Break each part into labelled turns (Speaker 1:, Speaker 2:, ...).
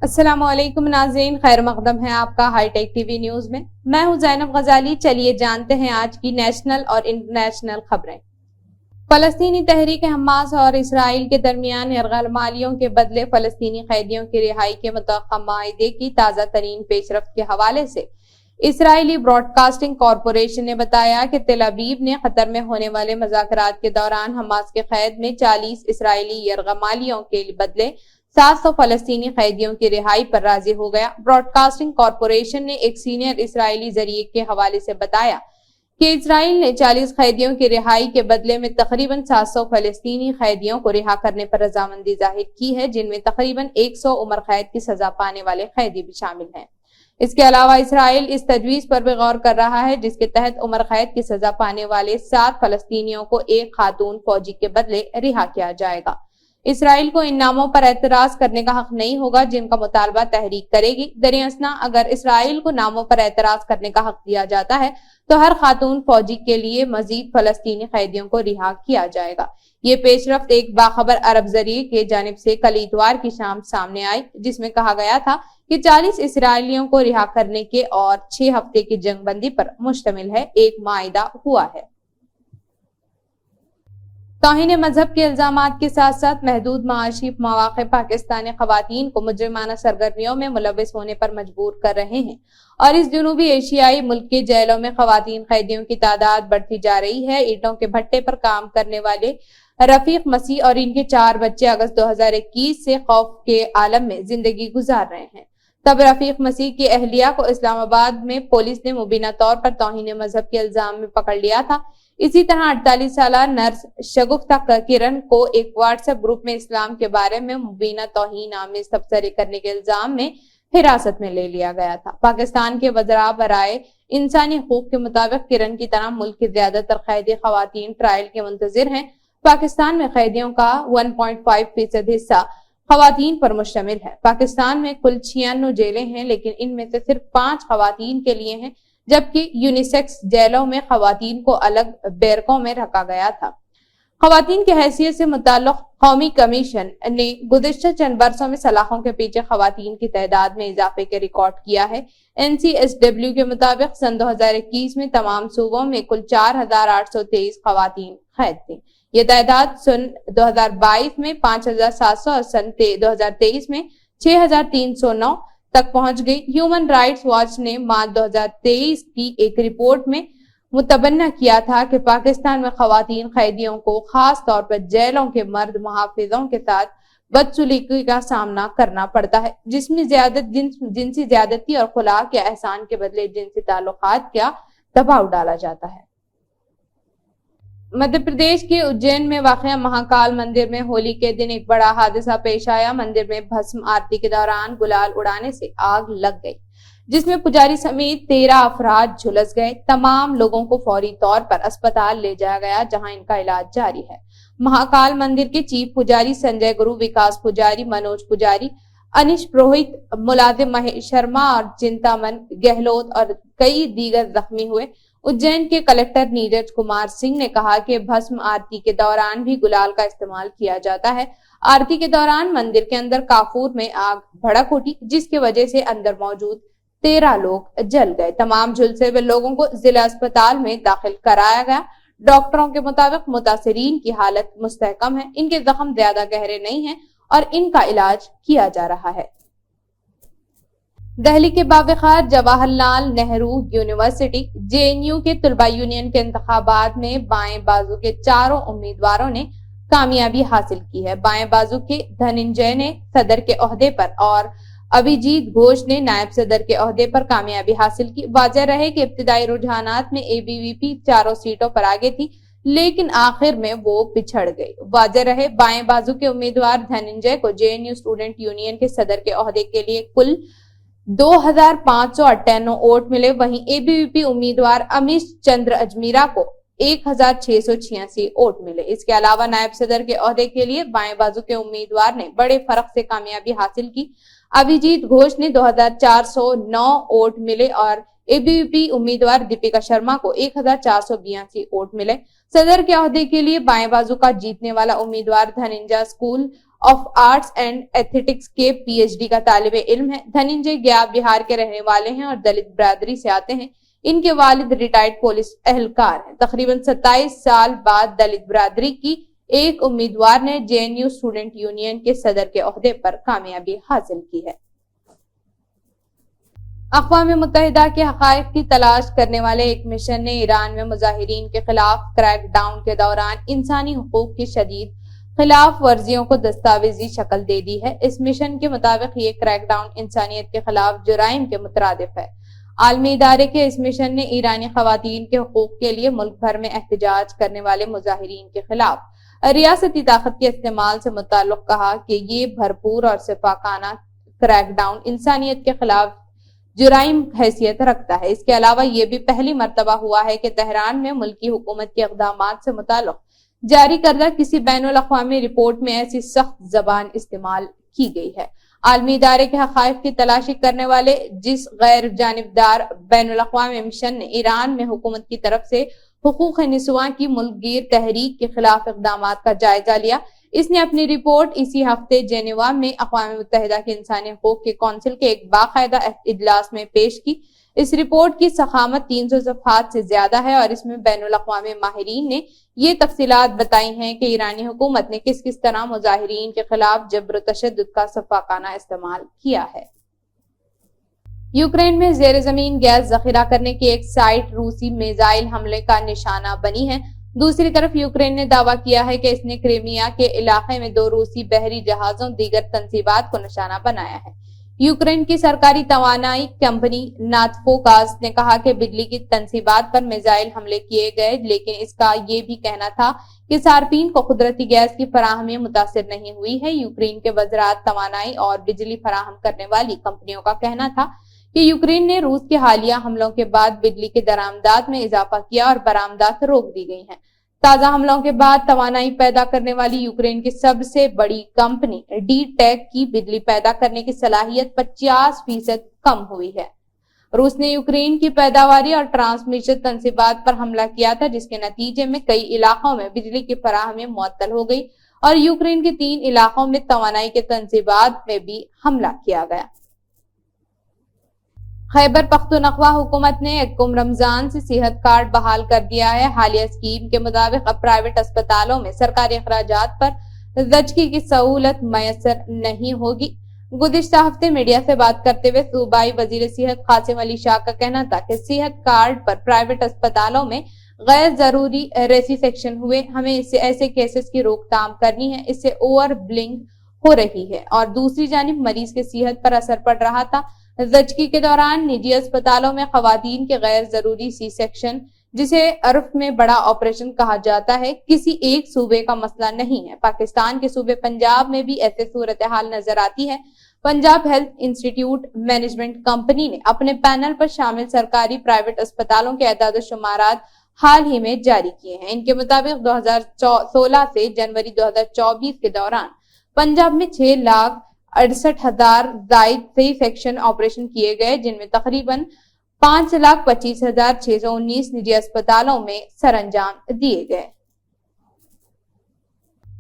Speaker 1: अस्सलाम वालेकुम नाज़रीन, खैर मकदम है आपका हाईटेक टीवी न्यूज में। मैं हूं ज़ैनब गजाली। चलिए जानते हैं आज की नेशनल और इंटरनेशनल खबरें। फलस्तीनी तहरीक हमास और इसराइल के दरमियान यरगमालियों के बदले फलस्तीनी कैदियों की रिहाई के मुतवक्का माहदे की ताज़ा तरीन पेशरफ्त के हवाले से इसराइली ब्रॉडकास्टिंग कॉरपोरेशन ने बताया कि तेल अवीव ने कतर में होने वाले मुज़ाकरात के दौरान हमास के कैद में 40 इसराइली यरगमालियों के बदले 700 फलस्तीनी कैदियों की रिहाई पर राजी हो गया। ब्रॉडकास्टिंग कॉरपोरेशन ने एक सीनियर इसराइली जरिए के हवाले से बताया कि इसराइल ने 40 कैदियों की रिहाई के बदले में तकरीबन 700 फलस्तीनी कैदियों को रिहा करने पर रजामंदी जाहिर की है, जिनमें तकरीबन 100 उम्र कैद की सजा पाने वाले कैदी भी शामिल हैं। इसके अलावा इसराइल इस तजवीज पर भी गौर कर रहा है जिसके तहत उम्र कैद की सजा पाने वाले 7 फलस्तीनियों को एक खातून फौजी के बदले रिहा किया जाएगा। इसराइल को इन नामों पर एतराज करने का हक नहीं होगा जिनका मुतालबा तहरीक करेगी। दरियासना अगर इसराइल को नामों पर एतराज करने का हक दिया जाता है तो हर खातून फौजी के लिए मजीद फलस्तीनी कैदियों को रिहा किया जाएगा। ये पेशरफ्त एक बाखबर अरब जरिए के जानिब से कल इतवार की शाम सामने आई, जिसमें कहा गया था कि 40 इसराइलियों को रिहा करने के और 6 हफ्ते की जंगबंदी पर मुश्तमिल है एक माहिदा हुआ है। तौहीन मजहब के इल्जामात के साथ साथ महदूद माशी मौक़े पाकिस्तानी खवातीन को मुजरिमाना सरगर्मियों में मुलव्वस होने पर मजबूर कर रहे हैं और इस जनूबी एशियाई मुल्क के जेलों में खवातीन कैदियों की तादाद बढ़ती जा रही है। ईंटों के भट्टे पर काम करने वाले रफीक मसीह और इनके 4 बच्चे अगस्त 2021 से खौफ के आलम में जिंदगी गुजार रहे हैं। तब रफीक मसीह की अहलिया को इस्लामाबाद में पुलिस ने मुबीना तौर पर तौहीन मजहब के इल्जाम में पकड़ लिया था। इसी तरह 48 साल नर्स शगुफ्ता किरण को एक व्हाट्सएप ग्रुप में इस्लाम के बारे में मुबीना तौहीन आमेज तबसरे करने के इल्जाम में हिरासत में ले लिया गया था। पाकिस्तान के वज़रा बराए इंसानी हुकूक के मुताबिक किरण की तरह मुल्क के ज्यादातर कैदी खवातीन ट्रायल के मुंतजिर हैं। पाकिस्तान में कैदियों का 1.5% हिस्सा खवातीन पर मुश्तमिल है। पाकिस्तान में कुल 96 जेलें हैं, लेकिन इनमें से सिर्फ 5 खवातीन के लिए हैं, जबकि यूनिसेक्स जेलों में खवातीन को अलग बैरकों में रखा गया था। खवातीन की हैसियत से मुताल्लिक़ कौमी कमीशन ने गुज़िश्ता चंद बरसों में सलाखों के पीछे खवातीन की तादाद में इजाफे के रिकॉर्ड किया है। NCSW के मुताबिक सन 2021 में तमाम सूबों में कुल 4823 खवातीन कैद थी। ये तादाद सन 2022 में 5700 और सन 2023 में 6309 तक पहुंच गई। ह्यूमन राइट्स वॉच ने मार्च 2023 की एक रिपोर्ट में मुतबन्ना किया था कि पाकिस्तान में खवातीन कैदियों को खास तौर पर जेलों के मर्द मुहाफिजों के साथ बदसलूकी का सामना करना पड़ता है, जिसमें जिनसी ज्यादती और खुलाक या एहसान के बदले जिनसी ताल्लुकात का दबाव डाला जाता है। मध्य प्रदेश के उज्जैन में वाक़या महाकाल मंदिर में होली के दिन एक बड़ा हादसा पेश आया। मंदिर में भस्म आरती के दौरान गुलाल उड़ाने से आग लग गई, जिसमें पुजारी समेत 13 अफराद झुलस गए। तमाम लोगों को फौरी तौर पर अस्पताल ले जाया गया, जहां इनका इलाज जारी है। महाकाल मंदिर के चीफ पुजारी संजय गुरु, विकास पुजारी, मनोज पुजारी, अनिश पुरोहित, मुलाजिम महेश शर्मा और चिंतामन गहलोत और कई दीगर जख्मी हुए। उज्जैन के कलेक्टर नीरज कुमार सिंह ने कहा कि भस्म आरती के दौरान भी गुलाल का इस्तेमाल किया जाता है। आरती के दौरान मंदिर के अंदर काफूर में आग भड़क उठी, जिसकी वजह से अंदर मौजूद 13 लोग जल गए। तमाम झुलसे हुए लोगों को जिला अस्पताल में दाखिल कराया गया। डॉक्टरों के मुताबिक मुतासिरीन की हालत मुस्तहकम है, इनके जख्म ज्यादा गहरे नहीं हैं और इनका इलाज किया जा रहा है। दिल्ली के बावखार जवाहरलाल नेहरू यूनिवर्सिटी JNU के तुलबा यूनियन के इंतखाबात में बाएं बाजू के 4 उम्मीदवारों ने कामयाबी हासिल की है। बाएं बाजू के धनंजय ने सदर के ओहदे पर और अभिजीत घोष ने नायब सदर के ओहदे पर कामयाबी हासिल की। वाज़ेह रहे कि इब्तिदाई रुझानात में ABVP 4 सीटों पर आगे थी, लेकिन आखिर में वो पिछड़ गई। वाज़ेह रहे बाएं बाजू के उम्मीदवार धनंजय को JNU स्टूडेंट यूनियन के सदर के ओहदे के लिए कुल 2598 वोट मिले। वहीं ABVP उम्मीदवार अमीश चंद्र अजमीरा को 1686 वोट मिले। इसके अलावा नायब सदर के ओहदे के लिए बाएं बाजू के उम्मीदवार ने बड़े फर्क से कामयाबी हासिल की। अभिजीत घोष ने 2409 वोट मिले और ABVP उम्मीदवार दीपिका शर्मा को 1482 वोट मिले। सदर के ओहदे के लिए बाएं बाजू का जीतने वाला उम्मीदवार Dhananjay school of arts and aesthetics के PhD का तालिब इल्म है। धनंजय ग्याब बिहार के रहने वाले हैं और दलित बिरादरी से आते हैं। इनके वालिद रिटायर्ड पुलिस एहलकार हैं। तकरीबन 27 साल बाद दलित बिरादरी की एक उम्मीदवार ने JNU स्टूडेंट यूनियन के सदर के ओहदे पर कामयाबी हासिल की है। अक़वाम मुत्तहिदा के हक़ाइक़ की तलाश करने वाले एक मिशन ने ईरान में मुजाहिरीन के खिलाफ क्रैकडाउन के दौरान इंसानी हुकूक की शदीद खिलाफ वर्जियों को दस्तावेजी शक्ल दे दी है। इस मिशन के मुताबिक ये क्रैकडाउन इंसानियत के खिलाफ जुराइम के मुतरादिफ है। आलमी इदारे के इस मिशन ने ईरानी खवातीन के हुकूक के लिए मुल्क भर में एहतजाज करने वाले मुजाहिरीन के खिलाफ रियासती ताकत के इस्तेमाल से मुताल्लिक़ कहा कि ये भरपूर और सिफाकाना क्रैकडाउन इंसानियत के खिलाफ जुराइम हैसियत रखता है। इसके अलावा ये भी पहली मर्तबा हुआ है कि तेहरान में मुल्की हुकूमत के इक़दामात से मुताल्लिक़ जारी करदा किसी बैनुल अक़वामी रिपोर्ट में ऐसी सख्त जबान इस्तेमाल की गई है। आलमी इदारे के हक़ाइक़ की तलाशी करने वाले जिस गैर जानिबदार बैनुल अक़वामी मिशन ने ईरान में हुकूमत की तरफ से हुकूक निस्वां की मुल्कगीर तहरीक के खिलाफ इक़दामात का जायजा लिया, इसने अपनी रिपोर्ट इसी हफ्ते जेनेवा में अक़वाम मुत्तहिदा के इंसानी हुकूक के कौंसिल के एक बाकायदा इजलास में पेश की। इस रिपोर्ट की सखामत 300 सफ़हात से ज्यादा है और इसमें बैनुल अक़वामी माहिरीन ने ये तफसीलात बताई हैं कि ईरानी हुकूमत ने किस किस तरह मुजाहिरीन के खिलाफ जबर तशद्दुद का सफाकाना इस्तेमाल किया है। यूक्रेन में जेर जमीन गैस जखीरा करने की एक साइट रूसी मिसाइल हमले का निशाना बनी है। दूसरी तरफ यूक्रेन ने दावा किया है कि इसने क्रीमिया के इलाके में 2 रूसी बहरी जहाजों दीगर तंसीबात को निशाना बनाया है। यूक्रेन की सरकारी तवानाई कंपनी नाफ्टोगाज ने कहा कि बिजली की तंसीबात पर मिसाइल हमले किए गए, लेकिन इसका ये भी कहना था कि सार्फिन को कुदरती गैस की फराहमी मुतासिर नहीं हुई है। यूक्रेन के वज़रात तवानाई और बिजली फराहम करने वाली कंपनियों का कहना था कि यूक्रेन ने रूस के हालिया हमलों के बाद बिजली के दरामदात में इजाफा किया और बरामदात रोक दी गई हैं। ताजा हमलों के बाद तवानाई पैदा करने वाली यूक्रेन की सबसे बड़ी कंपनी डीटेक की बिजली पैदा करने की सलाहियत 50% कम हुई है। रूस ने यूक्रेन की पैदावारी और ट्रांसमिशन तंसीबात पर हमला किया था, जिसके नतीजे में कई इलाकों में बिजली की फराहमी मुअत्तल हो गई और यूक्रेन के 3 इलाकों में तवानाई के तंसीबात में भी हमला किया गया। खैबर पख्तूनख्वा हुकूमत ने यकम रमजान से सेहत कार्ड बहाल कर दिया है। हालिया स्कीम के मुताबिक अब प्राइवेट अस्पतालों में सरकारी अखराजात पर ज़चगी की सहूलत मैसर नहीं होगी। गुज़िश्ता हफ्ते मीडिया से बात करते हुए सूबाई वजीर सेहत कासिम अली शाह का कहना था कि सेहत कार्ड पर प्राइवेट अस्पतालों में गैर जरूरी रेसिसेक्शन हुए, हमें इससे ऐसे केसेस की रोकथाम करनी है, इससे ओवर बिलिंग हो रही है और दूसरी जानिब मरीज के सेहत पर असर पड़ रहा था। ज़चगी के दौरान निजी अस्पतालों में खवातीन के गैर जरूरी सी सेक्शन, जिसे अरफ में बड़ा ऑपरेशन कहा जाता है, किसी एक सूबे का मसला नहीं है। पाकिस्तान के सूबे पंजाब में भी ऐसे सूरत हाल नजर आती है। Punjab health institute management company ने अपने पैनल पर शामिल सरकारी प्राइवेट अस्पतालोों के एदाद शुमारात हाल ही में जारी किए हैं। इनके मुताबिक 2016 से जनवरी 2024 के दौरान पंजाब में 6,68,000 जायद सी सेक्शन ऑपरेशन किए गए, जिनमें तकरीबन 5,25,619 निजी अस्पतालों में सरंजाम दिए गए।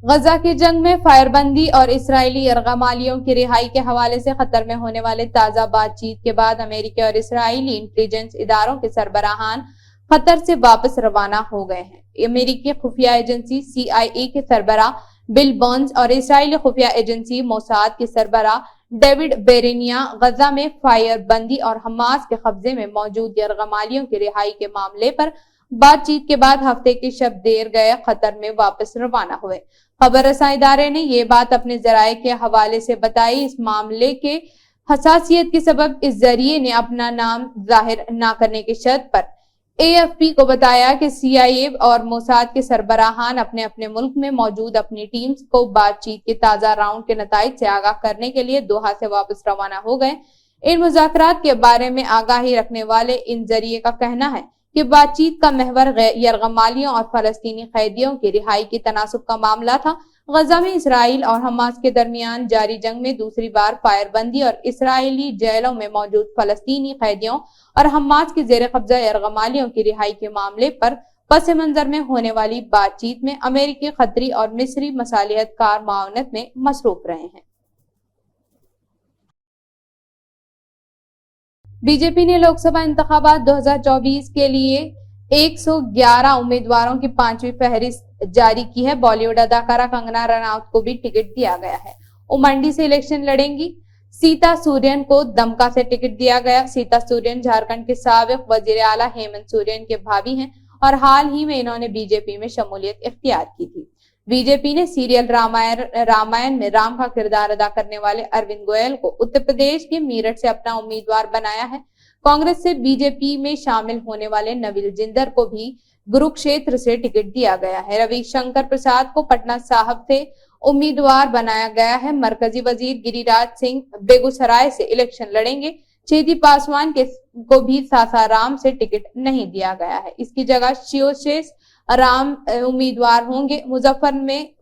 Speaker 1: गजा की जंग में फायरबंदी और इसराइली यरगमालियों की रिहाई के हवाले से खतर में होने वाले ताजा बातचीत के बाद अमेरिकी और इसराइली इंटेलिजेंस इदारों के सरबराहान खतर से वापस रवाना हो गए हैं। अमेरिकी खुफिया एजेंसी CIA के सरबराह बिल बर्न्स और इसराइली खुफिया एजेंसी मोसाद के सरबराह डेविड बेरेनिया गजा में फायरबंदी और हमास के कब्जे में मौजूद यरगमालियों की रिहाई के मामले पर बातचीत के बाद हफ्ते की शब देर गए कतर में वापस रवाना हुए। खबर रसां इदारे ने ये बात अपने जराये के हवाले से बताई। इस मामले के हसासियत के सबब इस जरिए ने अपना नाम जाहिर न करने की शर्त पर AFP को बताया कि CIA और मोसाद के सरबराहान अपने अपने मुल्क में मौजूद अपनी टीम्स को बातचीत के ताजा राउंड के नताइज से आगाह करने के लिए दोहा से वापस रवाना हो गए। इन मुज़ाकरात के बारे में आगाही रखने वाले इन जरिए का कहना है कि बातचीत का महवर यरगमालियों और फलस्तीनी कैदियों की रिहाई की तनासुब का मामला था। गजा में इसराइल और हमास के दरमियान जारी जंग में दूसरी बार फायरबंदी और इसराइली जेलों में मौजूद फलस्तीनी कैदियों और हमास के जेर कब्जा यरगमालियों की रिहाई के मामले पर پس منظر میں ہونے والی بات چیت میں امریکی، قطری اور مصری مصالحت کار معاونت میں مصروف رہے ہیں۔ بی جے پی نے لوک سبھا انتخابات 2024 کے لیے 111 امیدواروں کی 5ویں فہرست جاری کی ہے۔ بالی ووڈ اداکارہ کنگنا رناوت کو بھی ٹکٹ دیا گیا ہے۔ وہ منڈی سے الیکشن لڑیں گی۔ سیتا سورین کو دمکا سے ٹکٹ دیا گیا۔ سیتا سورین جھارکھنڈ کے سابق وزیر اعلیٰ ہیمنت سورین کے بھابی ہیں اور حال ہی میں انہوں نے بی جے پی میں شمولیت اختیار کی تھی۔ بی جے پی نے سیریل رامائن میں رام کا کردار ادا کرنے والے اروند گوئل کو اتر پردیش کے میرٹھ سے اپنا امیدوار بنایا ہے۔ کانگریس سے بی جے پی میں شامل ہونے والے نویل جندر کو بھی گروکشیتر سے ٹکٹ دیا گیا ہے۔ روی شنکر پرساد کو پٹنہ صاحب سے امیدوار بنایا گیا ہے۔ مرکزی وزیر گری راج سنگھ بیگوسرائے سے الیکشن لڑیں گے۔ چیدی پاسوان کو بھی ساسارام سے ٹکٹ نہیں دیا گیا ہے۔ اس کی جگہ شیوشیش رام امیدوار ہوں گے۔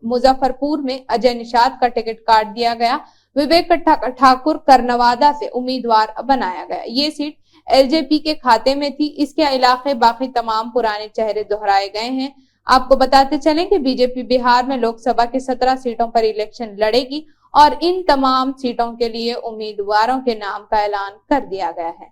Speaker 1: مظفر پور میں اجے نشاد کا ٹکٹ کاٹ دیا گیا۔ وویک ٹھاکر کرنوادا سے امیدوار بنایا گیا۔ یہ سیٹ ایل جے پی کے کھاتے میں تھی۔ اس کے علاقے باقی تمام پرانے چہرے دہرائے گئے ہیں۔ آپ کو بتاتے چلیں کہ بی جے پی بہار میں لوک سبھا کی 17 سیٹوں پر الیکشن لڑے گی اور ان تمام سیٹوں کے لیے امیدواروں کے نام کا اعلان کر دیا گیا ہے۔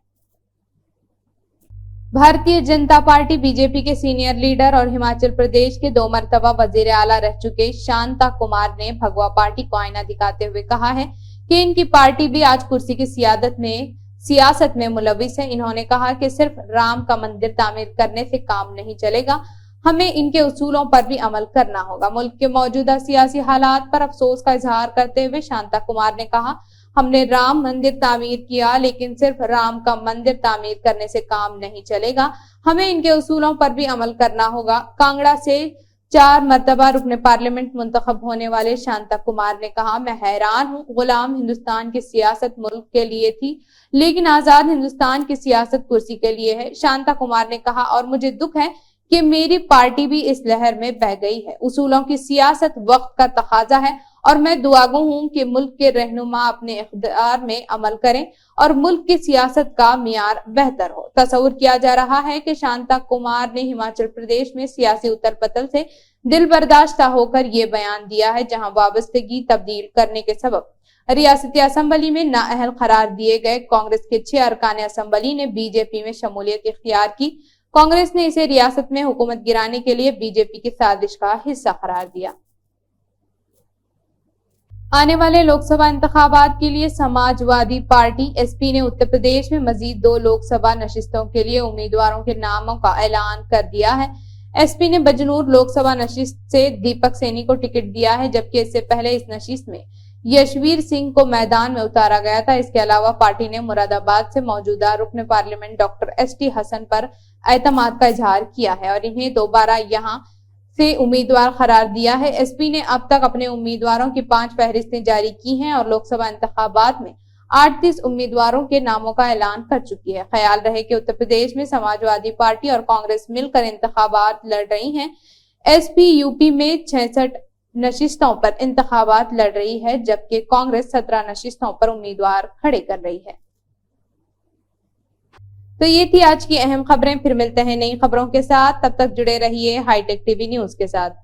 Speaker 1: Bharatiya Janata party B J پی کے سینئر لیڈر اور ہماچل پردیش کے 2 مرتبہ وزیر اعلیٰ رہ چکے شانتا کمار نے بھگوا پارٹی کو آئینہ دکھاتے ہوئے کہا ہے کہ ان کی پارٹی بھی آج کرسی کی سیاست میں ملوث ہے۔ انہوں نے کہا کہ صرف رام کا مندر تعمیر کرنے سے کام نہیں چلے گا، ہمیں ان کے اصولوں پر بھی عمل کرنا ہوگا۔ ملک کے موجودہ سیاسی حالات پر افسوس کا اظہار کرتے ہوئے شانتا کمار نے کہا، ہم نے رام مندر تعمیر کیا لیکن صرف رام کا مندر تعمیر کرنے سے کام نہیں چلے گا، ہمیں ان کے اصولوں پر بھی عمل کرنا ہوگا۔ کانگڑا سے 4 مرتبہ رکن پارلیمنٹ منتخب ہونے والے شانتا کمار نے کہا، میں حیران ہوں، غلام ہندوستان کی سیاست ملک کے لیے تھی لیکن آزاد ہندوستان کی سیاست کرسی کے لیے ہے۔ شانتا کمار نے کہا، اور مجھے دکھ ہے کہ میری پارٹی بھی اس لہر میں بہہ گئی ہے۔ اصولوں کی سیاست وقت کا تقاضا ہے اور میں دعاگو ہوں کہ ملک کے رہنما اپنے اقدار میں عمل کریں اور ملک کی سیاست کا معیار بہتر ہو۔ تصور کیا جا رہا ہے کہ شانتا کمار نے ہماچل پردیش میں سیاسی اتل پتل سے دل برداشتہ ہو کر یہ بیان دیا ہے، جہاں وابستگی تبدیل کرنے کے سبب ریاستی اسمبلی میں نااہل قرار دیے گئے کانگریس کے 6 ارکان اسمبلی نے بی جے پی میں شمولیت اختیار کی۔ کانگریس نے اسے ریاست میں حکومت گرانے کے لیے بی جے پی کی سازش کا حصہ قرار دیا۔ آنے والے لوک سبھا انتخابات کے لیے سماجوادی پارٹی ایس پی نے اتر پردیش میں مزید 2 لوک سبھا نشستوں کے لیے امیدواروں کے ناموں کا اعلان کر دیا ہے۔ ایس پی نے بجنور لوک سبھا نشست سے دیپک سینی کو ٹکٹ دیا ہے، جبکہ اس سے پہلے اس نشست میں یشویر سنگھ کو میدان میں اتارا گیا تھا۔ اس کے علاوہ پارٹی نے مراد آباد سے موجودہ رکن پارلیمنٹ ڈاکٹر ایس ٹی حسن پر اعتماد کا اظہار کیا ہے اور انہیں دوبارہ یہاں سے امیدوار قرار دیا ہے۔ ایس پی نے اب تک اپنے امیدواروں کی 5 فہرستیں جاری کی ہیں اور لوک سبھا انتخابات میں 38 امیدواروں کے ناموں کا اعلان کر چکی ہے۔ خیال رہے کہ اتر پردیش میں سماجوادی پارٹی اور کانگریس مل کر انتخابات لڑ رہی ہیں۔ ایس پی یو پی میں 66 نشستوں پر انتخابات لڑ رہی ہے، جبکہ کانگریس 17 نشستوں پر امیدوار کھڑے کر رہی ہے۔ تو یہ تھی آج کی اہم خبریں، پھر ملتے ہیں نئی خبروں کے ساتھ، تب تک جڑے رہیے high tech T V news کے ساتھ۔